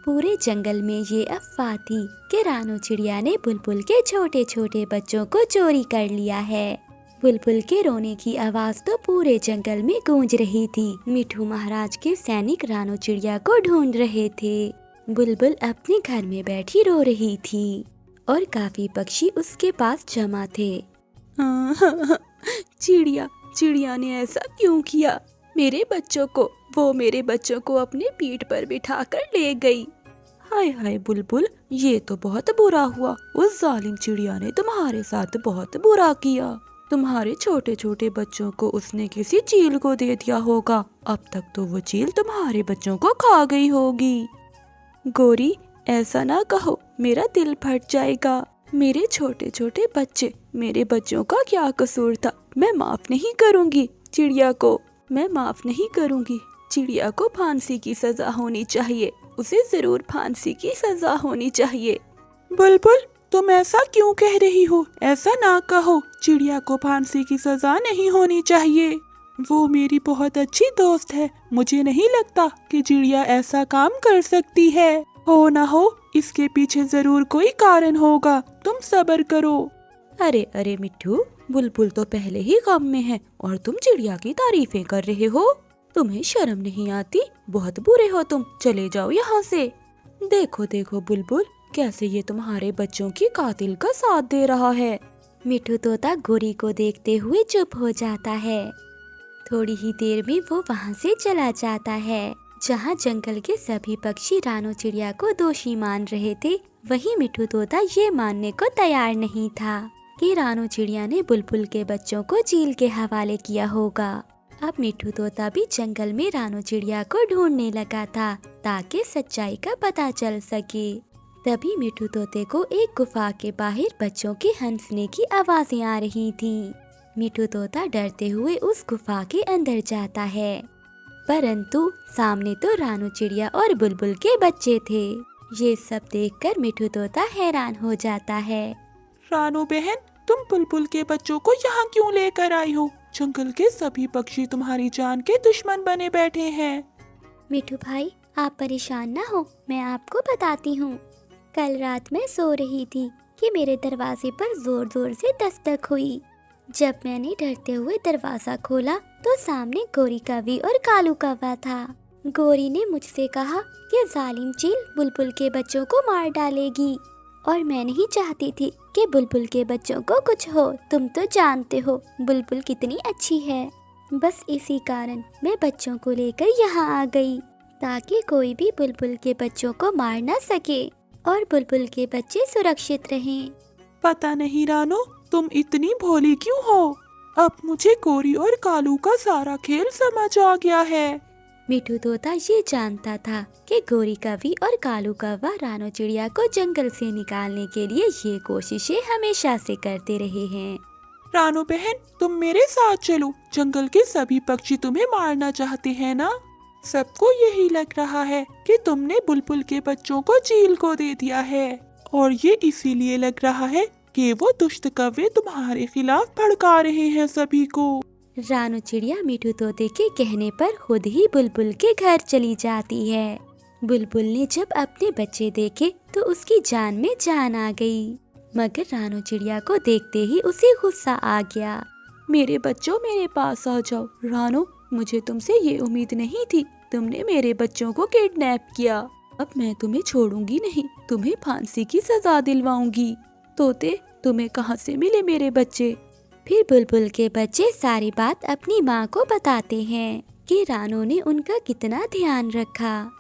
पूरे जंगल में ये अफवाह थी कि रानू चिड़िया ने बुलबुल के छोटे छोटे बच्चों को चोरी कर लिया है। बुलबुल के रोने की आवाज तो पूरे जंगल में गूंज रही थी। मिठू महाराज के सैनिक रानू चिड़िया को ढूंढ रहे थे। बुलबुल अपने घर में बैठी रो रही थी और काफी पक्षी उसके पास जमा थे। चिड़िया चिड़िया ने ऐसा क्यों किया? मेरे बच्चों को अपने पीठ पर बिठाकर ले गई। हाय हाय बुलबुल, ये तो बहुत बुरा हुआ। उस जालिम चिड़िया ने तुम्हारे साथ बहुत बुरा किया। तुम्हारे छोटे छोटे बच्चों को उसने किसी चील को दे दिया होगा। अब तक तो वो चील तुम्हारे बच्चों को खा गई होगी। गोरी, ऐसा ना कहो, मेरा दिल फट जाएगा। मेरे छोटे छोटे बच्चे, मेरे बच्चों का क्या कसूर था? मैं माफ नहीं करूँगी चिड़िया को, मैं माफ नहीं करूँगी। चिड़िया को फांसी की सजा होनी चाहिए, उसे जरूर फांसी की सजा होनी चाहिए। बुलबुल, तुम ऐसा क्यों कह रही हो? ऐसा ना कहो, चिड़िया को फांसी की सजा नहीं होनी चाहिए। वो मेरी बहुत अच्छी दोस्त है। मुझे नहीं लगता कि चिड़िया ऐसा काम कर सकती है। हो ना हो, इसके पीछे जरूर कोई कारण होगा। तुम सब्र करो। अरे अरे मिट्ठू, बुलबुल तो पहले ही गम में है और तुम चिड़िया की तारीफें कर रहे हो। तुम्हें शर्म नहीं आती? बहुत बुरे हो तुम, चले जाओ यहाँ से। देखो देखो बुलबुल, कैसे ये तुम्हारे बच्चों की कातिल का साथ दे रहा है। मिट्ठू तोता गोरी को देखते हुए चुप हो जाता है। थोड़ी ही देर में वो वहाँ से चला जाता है। जहाँ जंगल के सभी पक्षी रानू चिड़िया को दोषी मान रहे थे, वहीं मिट्ठू तोता ये मानने को तैयार नहीं था कि रानू चिड़िया ने बुलबुल के बच्चों को चील के हवाले किया होगा। अब मिट्ठू तोता भी जंगल में रानू चिड़िया को ढूंढने लगा था ताकि सच्चाई का पता चल सके। तभी मिट्ठू तोते को एक गुफा के बाहर बच्चों के हंसने की आवाजें आ रही थीं। मिट्ठू तोता डरते हुए उस गुफा के अंदर जाता है, परंतु सामने तो रानू चिड़िया और बुलबुल के बच्चे थे। ये सब देखकर मिट्ठू तोता हैरान हो जाता है। रानू बहन, तुम बुलबुल के बच्चों को यहाँ क्यों लेकर आई हो? जंगल के सभी पक्षी तुम्हारी जान के दुश्मन बने बैठे हैं। मिट्ठू भाई, आप परेशान ना हो, मैं आपको बताती हूँ। कल रात मैं सो रही थी कि मेरे दरवाजे पर जोर जोर से दस्तक हुई। जब मैंने डरते हुए दरवाजा खोला तो सामने गोरी कौवी और कालू कौवा था। गोरी ने मुझसे कहा कि जालिम चील बुलबुल के बच्चों को मार डालेगी और मैं नहीं चाहती थी कि बुलबुल के बच्चों को कुछ हो। तुम तो जानते हो बुलबुल कितनी अच्छी है। बस इसी कारण मैं बच्चों को लेकर यहाँ आ गई ताकि कोई भी बुलबुल के बच्चों को मार न सके और बुलबुल के बच्चे सुरक्षित रहें। पता नहीं रानू, तुम इतनी भोली क्यों हो? अब मुझे गोरी और कालू का सारा खेल समझ आ गया है। मिट्ठू तोता ये जानता था कि गोरी कौवी और कालू कौवा रानू चिड़िया को जंगल से निकालने के लिए ये कोशिशें हमेशा से करते रहे हैं। रानू बहन, तुम मेरे साथ चलो। जंगल के सभी पक्षी तुम्हें मारना चाहते हैं ना? सबको यही लग रहा है कि तुमने बुलबुल के बच्चों को चील को दे दिया है, और ये इसीलिए लग रहा है कि वो दुष्ट कौवे तुम्हारे खिलाफ भड़का रहे हैं सभी को। रानू चिड़िया मिट्ठू तोते के कहने पर खुद ही बुलबुल के घर चली जाती है। बुलबुल ने जब अपने बच्चे देखे तो उसकी जान में जान आ गई, मगर रानू चिड़िया को देखते ही उसे गुस्सा आ गया। मेरे बच्चों, मेरे पास आ जाओ। रानू, मुझे तुमसे ये उम्मीद नहीं थी। तुमने मेरे बच्चों को किडनैप किया। अब मैं तुम्हें छोड़ूंगी नहीं, तुम्हें फांसी की सजा दिलवाऊंगी। तोते, तुम्हें कहाँ से मिले मेरे बच्चे? फिर बुलबुल के बच्चे सारी बात अपनी माँ को बताते हैं कि रानू ने उनका कितना ध्यान रखा।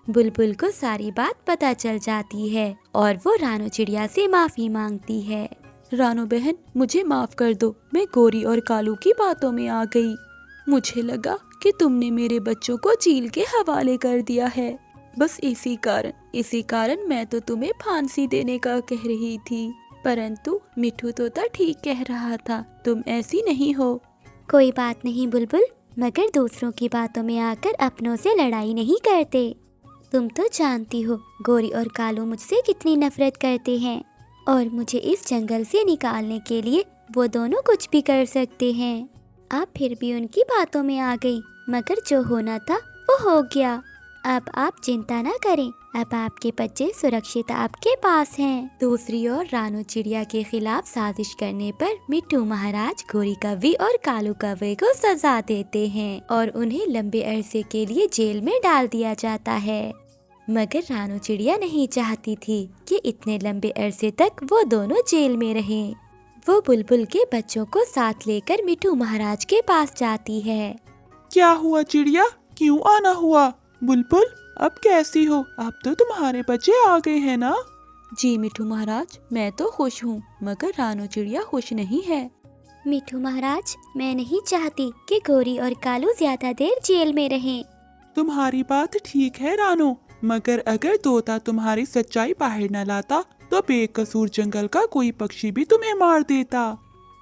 बुलबुल को सारी बात पता चल जाती है और वो रानू चिड़िया से माफी मांगती है। रानू बहन, मुझे माफ कर दो, मैं गोरी और कालू की बातों में आ गई। मुझे लगा कि तुमने मेरे बच्चों को चील के हवाले कर दिया है। बस इसी कारण मैं तो तुम्हें फांसी देने का कह रही थी, परंतु मिट्ठू तोता ठीक कह रहा था, तुम ऐसी नहीं हो। कोई बात नहीं बुलबुल, मगर दूसरों की बातों में आकर अपनों से लड़ाई नहीं करते। तुम तो जानती हो गोरी और कालू मुझसे कितनी नफरत करते हैं और मुझे इस जंगल से निकालने के लिए वो दोनों कुछ भी कर सकते हैं। आप फिर भी उनकी बातों में आ गई, मगर जो होना था वो हो गया। अब आप चिंता न करें, अब आपके बच्चे सुरक्षित आपके पास हैं। दूसरी ओर रानू चिड़िया के खिलाफ साजिश करने पर मिट्ठू महाराज गोरी कौवी और कालू कौवे को सजा देते हैं और उन्हें लंबे अरसे के लिए जेल में डाल दिया जाता है। मगर रानू चिड़िया नहीं चाहती थी कि इतने लंबे अरसे तक वो दोनों जेल में रहें। वो बुलबुल के बच्चों को साथ लेकर मिट्ठू महाराज के पास जाती है। क्या हुआ चिड़िया, क्यों आना हुआ? बुलबुल अब कैसी हो? अब तो तुम्हारे बच्चे आ गए हैं ना? जी मिट्ठू महाराज, मैं तो खुश हूँ, मगर रानू चिड़िया खुश नहीं है। मिट्ठू महाराज, मैं नहीं चाहती कि गोरी और कालू ज्यादा देर जेल में रहें। तुम्हारी बात ठीक है रानो, मगर अगर तोता तुम्हारी सच्चाई बाहर न लाता तो बेकसूर जंगल का कोई पक्षी भी तुम्हें मार देता।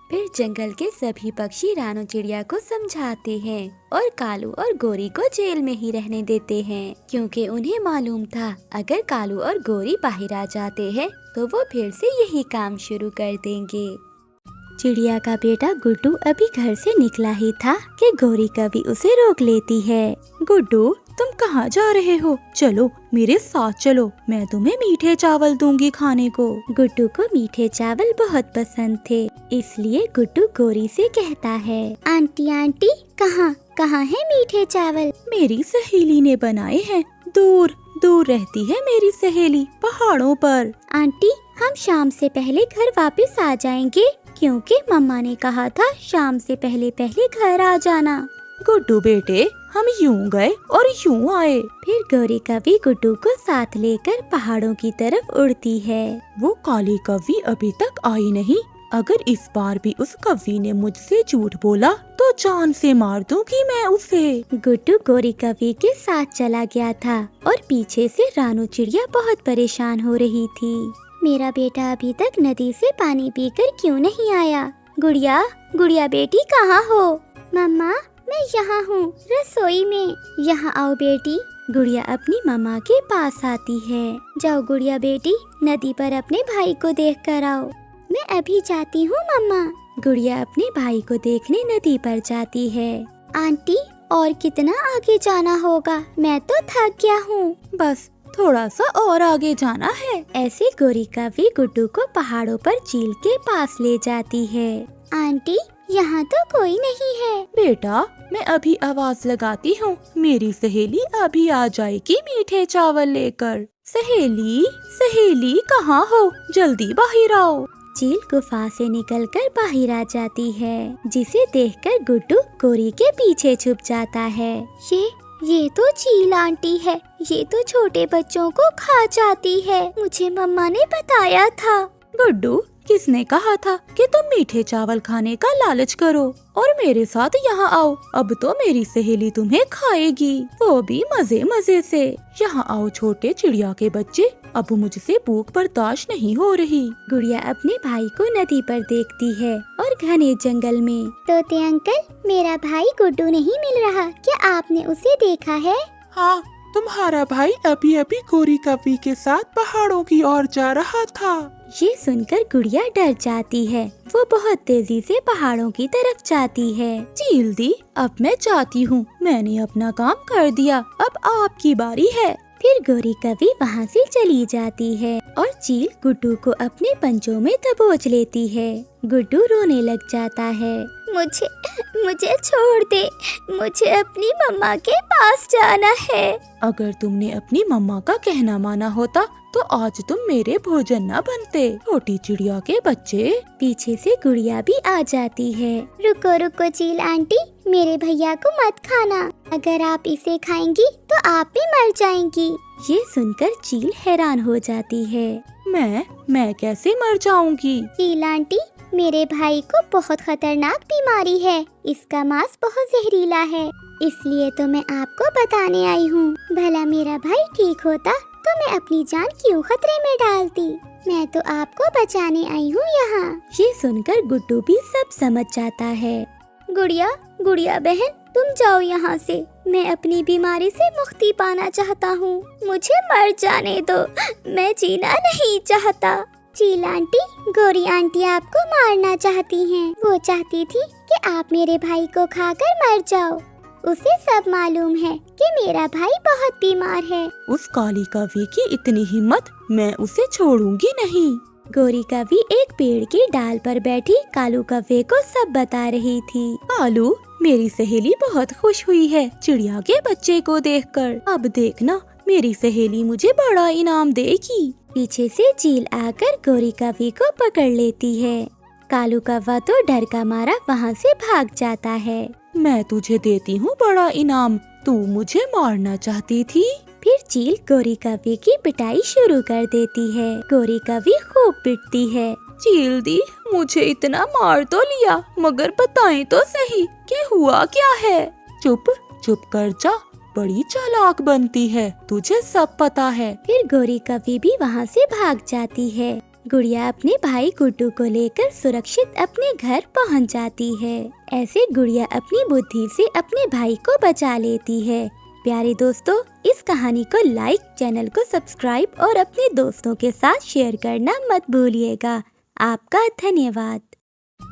फिर जंगल के सभी पक्षी रानू चिड़िया को समझाते हैं और कालू और गोरी को जेल में ही रहने देते हैं, क्योंकि उन्हें मालूम था अगर कालू और गोरी बाहर आ जाते हैं तो वो फिर से यही काम शुरू कर देंगे। चिड़िया का बेटा गुड्डू अभी घर से निकला ही था कि गोरी कभी उसे रोक लेती है। गुड्डू, तुम कहाँ जा रहे हो? चलो मेरे साथ चलो, मैं तुम्हें मीठे चावल दूंगी खाने को। गुड्डू को मीठे चावल बहुत पसंद थे, इसलिए गुड्डू गोरी से कहता है, आंटी आंटी कहाँ कहाँ है मीठे चावल? मेरी सहेली ने बनाए हैं, दूर दूर रहती है मेरी सहेली, पहाड़ों पर। आंटी, हम शाम से पहले घर वापस आ जाएंगे, क्योंकि मम्मा ने कहा था शाम से पहले पहले घर आ जाना। गुड्डू बेटे, हम यूं गए और यूं आए। फिर गोरी कौवी गुड्डू को साथ लेकर पहाड़ों की तरफ उड़ती है। वो काली कौवी अभी तक आई नहीं। अगर इस बार भी उस कौवी ने मुझसे झूठ बोला तो जान से मार दूंगी मैं उसे। गुड्डू गोरी कौवी के साथ चला गया था और पीछे से रानू चिड़िया बहुत परेशान हो रही थी। मेरा बेटा अभी तक नदी से पानी पीकर क्यों नहीं आया? गुड़िया, गुड़िया बेटी कहाँ हो? मम्मा, मैं यहाँ हूँ रसोई में। यहाँ आओ बेटी। गुड़िया अपनी मम्मा के पास आती है। जाओ गुड़िया बेटी, नदी पर अपने भाई को देख कर आओ। मैं अभी जाती हूँ मम्मा। गुड़िया अपने भाई को देखने नदी पर जाती है। आंटी, और कितना आगे जाना होगा? मैं तो थक गया हूँ। बस थोड़ा सा और आगे जाना है। ऐसे गोरी कौवी गुड्डू को पहाड़ों पर झील के पास ले जाती है। आंटी, यहाँ तो कोई नहीं है। बेटा, मैं अभी आवाज लगाती हूँ, मेरी सहेली अभी आ जाएगी मीठे चावल लेकर। सहेली, सहेली कहाँ हो? जल्दी बाहर आओ। चील गुफा से निकलकर बाहर आ जाती है, जिसे देखकर गुड्डू गोरी के पीछे छुप जाता है। ये तो चील आंटी है, ये तो छोटे बच्चों को खा जाती है, मुझे मम्मा ने बताया था। गुड्डू, किसने कहा था कि तुम मीठे चावल खाने का लालच करो और मेरे साथ यहाँ आओ? अब तो मेरी सहेली तुम्हें खाएगी, वो भी मजे मजे से। यहाँ आओ छोटे चिड़िया के बच्चे, अब मुझसे भूख बर्दाश्त नहीं हो रही। गुड़िया अपने भाई को नदी पर देखती है और घने जंगल में। तोते अंकल, मेरा भाई गुड्डू नहीं मिल रहा, क्या आपने उसे देखा है? हाँ, तुम्हारा भाई अभी अभी गोरी कौवी के साथ पहाड़ों की ओर जा रहा था। ये सुनकर गुड़िया डर जाती है। वो बहुत तेजी से पहाड़ों की तरफ जाती है। चील दी, अब मैं जाती हूँ, मैंने अपना काम कर दिया, अब आपकी बारी है। फिर गोरी कौवी वहाँ से चली जाती है और चील गुड्डू को अपने पंजों में दबोच लेती है। गुड्डू रोने लग जाता है। मुझे छोड़ दे, मुझे अपनी मम्मा के पास जाना है। अगर तुमने अपनी मम्मा का कहना माना होता तो आज तुम मेरे भोजन न बनते, छोटी चिड़िया के बच्चे। पीछे से गुड़िया भी आ जाती है। रुको रुको चील आंटी, मेरे भैया को मत खाना, अगर आप इसे खाएंगी तो आप भी मर जाएंगी। ये सुनकर चील हैरान हो जाती है। मैं कैसे मर जाऊंगी? चील आंटी, मेरे भाई को बहुत खतरनाक बीमारी है, इसका मांस बहुत जहरीला है, इसलिए तो मैं आपको बताने आई हूँ। भला मेरा भाई ठीक होता तो मैं अपनी जान क्यों खतरे में डालती? मैं तो आपको बचाने आई हूँ यहाँ। ये सुनकर गुड्डू भी सब समझ जाता है। गुड़िया बहन, तुम जाओ यहाँ से, मैं अपनी बीमारी से मुक्ति पाना चाहता हूँ, मुझे मर जाने दो, मैं जीना नहीं चाहता। चील आंटी, गोरी आंटी आपको मारना चाहती हैं। वो चाहती थी कि आप मेरे भाई को खाकर मर जाओ। उसे सब मालूम है कि मेरा भाई बहुत बीमार है। उस काली कौवे की इतनी हिम्मत, मैं उसे छोड़ूंगी नहीं। गोरी कौवी एक पेड़ की डाल पर बैठी कालू कौवे को सब बता रही थी। कालू, मेरी सहेली बहुत खुश हुई है चिड़िया के बच्चे को देखकर। अब देखना, मेरी सहेली मुझे बड़ा इनाम देगी। पीछे से चील आकर गोरी कौवी को पकड़ लेती है। कालू कौवा तो डर का मारा वहाँ से भाग जाता है। मैं तुझे देती हूँ बड़ा इनाम, तू मुझे मारना चाहती थी। फिर चील गोरी कौवी की पिटाई शुरू कर देती है। गोरी कौवी खूब पिटती है। चील दी, मुझे इतना मार तो लिया, मगर बताएं तो सही कि हुआ क्या है। चुप चुप कर जा, बड़ी चालाक बनती है, तुझे सब पता है। फिर गोरी कौवी भी वहाँ से भाग जाती है। गुड़िया अपने भाई गुड्डू को लेकर सुरक्षित अपने घर पहुँच जाती है। ऐसे गुड़िया अपनी बुद्धि से अपने भाई को बचा लेती है। प्यारे दोस्तों, इस कहानी को लाइक, चैनल को सब्सक्राइब और अपने दोस्तों के साथ शेयर करना मत भूलिएगा। आपका धन्यवाद।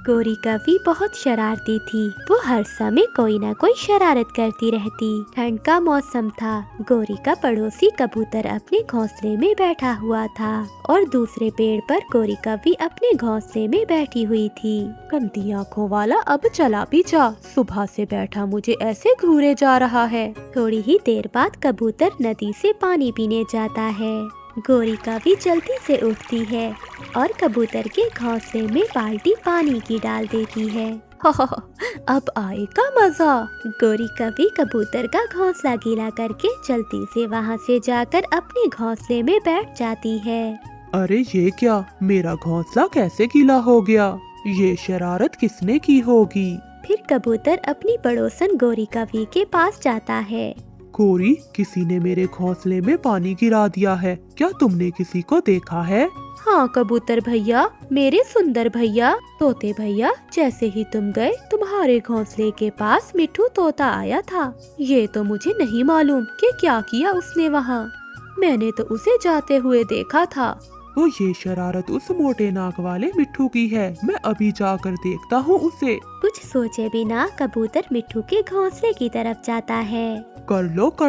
गोरी कौवी बहुत शरारती थी। वो हर समय कोई ना कोई शरारत करती रहती। ठंड का मौसम था। गोरी का पड़ोसी कबूतर अपने घोंसले में बैठा हुआ था और दूसरे पेड़ पर गोरी कौवी अपने घोंसले में बैठी हुई थी। गंदी आँखों वाला, अब चला भी जा, सुबह से बैठा मुझे ऐसे घूरे जा रहा है। थोड़ी ही देर बाद कबूतर नदी से पानी पीने जाता है। गोरी कौवी जल्दी से उठती है और कबूतर के घोंसले में बाल्टी पानी की डाल देती है। अब आएगा मजा। गोरी कौवी कबूतर का घोंसला गीला करके जल्दी से वहाँ से जाकर अपने घोंसले में बैठ जाती है। अरे ये क्या, मेरा घोंसला कैसे गीला हो गया? ये शरारत किसने की होगी? फिर कबूतर अपनी पड़ोसन गोरी कौवी के पास जाता है। गोरी, किसी ने मेरे घोंसले में पानी गिरा दिया है, क्या तुमने किसी को देखा है? हाँ कबूतर भैया, मेरे सुंदर भैया, तोते भैया, जैसे ही तुम गए तुम्हारे घोंसले के पास मिट्ठू तोता आया था। ये तो मुझे नहीं मालूम कि क्या किया उसने वहाँ। मैंने तो उसे जाते हुए देखा था। तो ये शरारत उस मोटे नाक वाले मिट्ठू की है, मैं अभी जाकर देखता हूँ उसे। कुछ सोचे बिना कबूतर मिट्ठू के घोंसले की तरफ जाता है। कर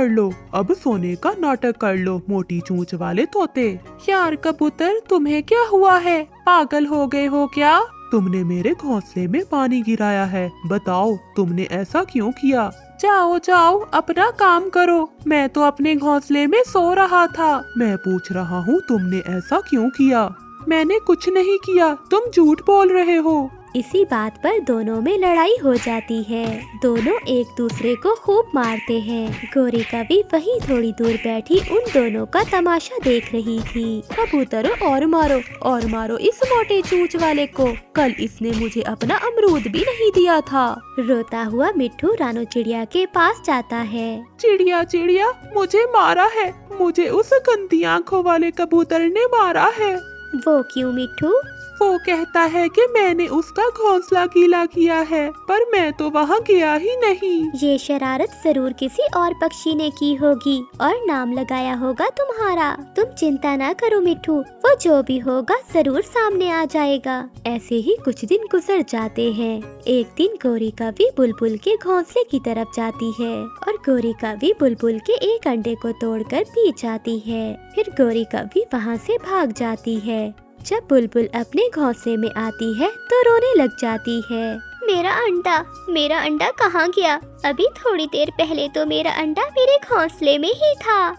लो, अब सोने का नाटक कर लो, मोटी चूंच वाले तोते। यार कबूतर, तुम्हें क्या हुआ है? पागल हो गए हो क्या? तुमने मेरे घोंसले में पानी गिराया है, बताओ तुमने ऐसा क्यों किया? जाओ जाओ, अपना काम करो, मैं तो अपने घोंसले में सो रहा था। मैं पूछ रहा हूँ तुमने ऐसा क्यों किया? मैंने कुछ नहीं किया, तुम झूठ बोल रहे हो। इसी बात पर दोनों में लड़ाई हो जाती है। दोनों एक दूसरे को खूब मारते हैं। गोरी कौवी वहीं थोड़ी दूर बैठी उन दोनों का तमाशा देख रही थी। कबूतरों, और मारो इस मोटे चूंच वाले को, कल इसने मुझे अपना अमरूद भी नहीं दिया था। रोता हुआ मिट्ठू रानो चिड़िया के पास जाता है। चिड़िया चिड़िया, मुझे मारा है, मुझे उस गंदी आँखों वाले कबूतर ने मारा है। वो क्यों मिट्ठू? वो कहता है कि मैंने उसका घोंसला गीला किया है, पर मैं तो वहाँ गया ही नहीं। ये शरारत जरूर किसी और पक्षी ने की होगी और नाम लगाया होगा तुम्हारा। तुम चिंता ना करो मिट्ठू, वो जो भी होगा जरूर सामने आ जाएगा। ऐसे ही कुछ दिन गुजर जाते हैं। एक दिन गोरी कौवी बुलबुल के घोंसले की तरफ जाती है और गोरी कौवी बुलबुल के एक अंडे को तोड़कर पी जाती है। फिर गोरी कौवी वहाँ से भाग जाती है। जब बुलबुल अपने घोंसले में आती है तो रोने लग जाती है। मेरा अंडा कहाँ गया? अभी थोड़ी देर पहले तो मेरा अंडा मेरे घोंसले में ही था।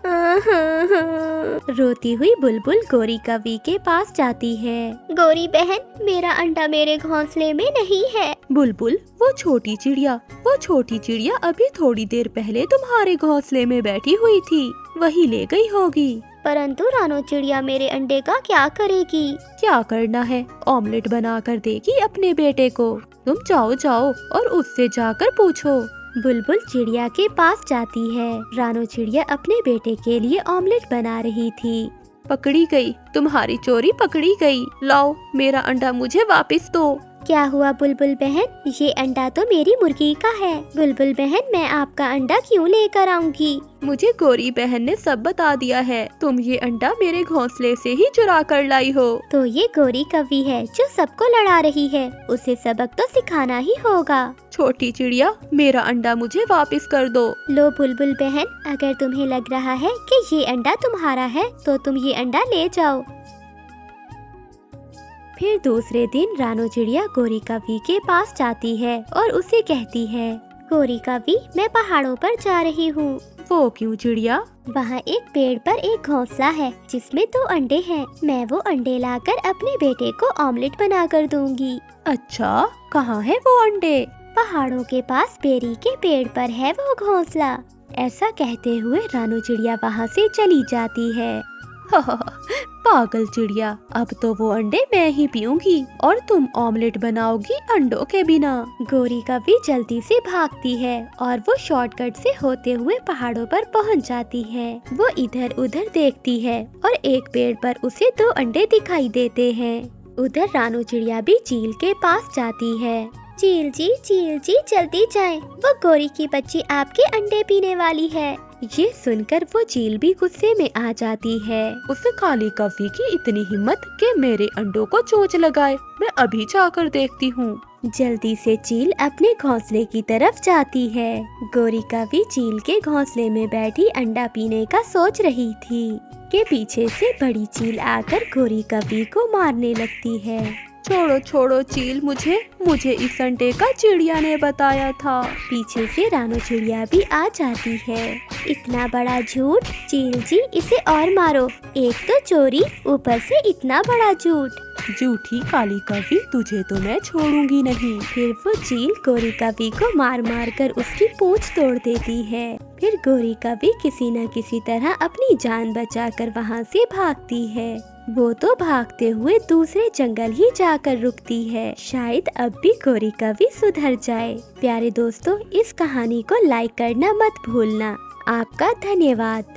रोती हुई बुलबुल गोरी कौवी के पास जाती है। गोरी बहन, मेरा अंडा मेरे घोंसले में नहीं है। बुलबुल, वो छोटी चिड़िया अभी थोड़ी देर पहले तुम्हारे घोंसले में बैठी हुई थी, वही ले गई होगी। परंतु रानो चिड़िया मेरे अंडे का क्या करेगी? क्या करना है, ऑमलेट बना कर देगी अपने बेटे को। तुम जाओ और उससे जाकर पूछो। बुलबुल चिड़िया के पास जाती है। रानो चिड़िया अपने बेटे के लिए ऑमलेट बना रही थी। पकड़ी गई, तुम्हारी चोरी पकड़ी गई, लाओ मेरा अंडा मुझे वापस दो। क्या हुआ बुलबुल बहन, ये अंडा तो मेरी मुर्गी का है। बुलबुल बहन, मैं आपका अंडा क्यों लेकर आऊंगी? मुझे गौरी बहन ने सब बता दिया है। तुम ये अंडा मेरे घोंसले से ही चुरा कर लाई हो। तो ये गौरी कवि है जो सबको लड़ा रही है, उसे सबक तो सिखाना ही होगा। छोटी चिड़िया, मेरा अंडा मुझे वापस कर दो। लो बुलबुल बहन, अगर तुम्हें लग रहा है कि ये अंडा तुम्हारा है तो तुम ये अंडा ले जाओ। फिर दूसरे दिन रानो चिड़िया गौरी कवि के पास जाती है और उसे कहती है, गौरी कवि, मैं पहाड़ों पर जा रही हूँ। वो क्यों चिड़िया? वहाँ एक पेड़ पर एक घोंसला है जिसमें 2 अंडे हैं। मैं वो अंडे लाकर अपने बेटे को ऑमलेट बना कर दूंगी। अच्छा, कहाँ है वो अंडे? पहाड़ों के पास बेरी के पेड़ पर है वो घोंसला। ऐसा कहते हुए रानो चिड़िया वहाँ से चली जाती है। पागल चिड़िया, अब तो वो अंडे मैं ही पीऊंगी और तुम ऑमलेट बनाओगी अंडों के बिना। गौरी कवि जल्दी से भागती है और वो शॉर्टकट से होते हुए पहाड़ों पर पहुंच जाती है। वो इधर उधर देखती है और एक पेड़ पर उसे 2 अंडे दिखाई देते हैं। उधर रानो चिड़िया भी चील के पास जाती है। चील जी जल्दी जाएं, वो गौरी की बच्ची आपके अंडे पीने वाली है। ये सुनकर वो चील भी गुस्से में आ जाती है। उस काली कवि की इतनी हिम्मत कि मेरे अंडों को चोंच लगाए। मैं अभी जाकर देखती हूँ। जल्दी से चील अपने घोंसले की तरफ जाती है। गौरी कवि चील के घोंसले में बैठी अंडा पीने का सोच रही थी कि पीछे से बड़ी चील आकर गौरी कवि को मारने लगती है। छोड़ो छोड़ो चील, मुझे इस अंडे का चिड़िया ने बताया था। पीछे से रानो चिड़िया भी आ जाती है। इतना बड़ा झूठ, चील जी इसे और मारो। एक तो चोरी, ऊपर से इतना बड़ा झूठ। झूठी काली कवि, तुझे तो मैं छोड़ूंगी नहीं। फिर वो चील गौरी कवि को मार मार कर उसकी पूंछ तोड़ देती है। फिर गौरी कवि किसी न किसी तरह अपनी जान बचाकर वहाँ से भागती है। वो तो भागते हुए दूसरे जंगल ही जाकर रुकती है। शायद अब भी गौरी कवि सुधर जाए। प्यारे दोस्तों, इस कहानी को लाइक करना मत भूलना। आपका धन्यवाद।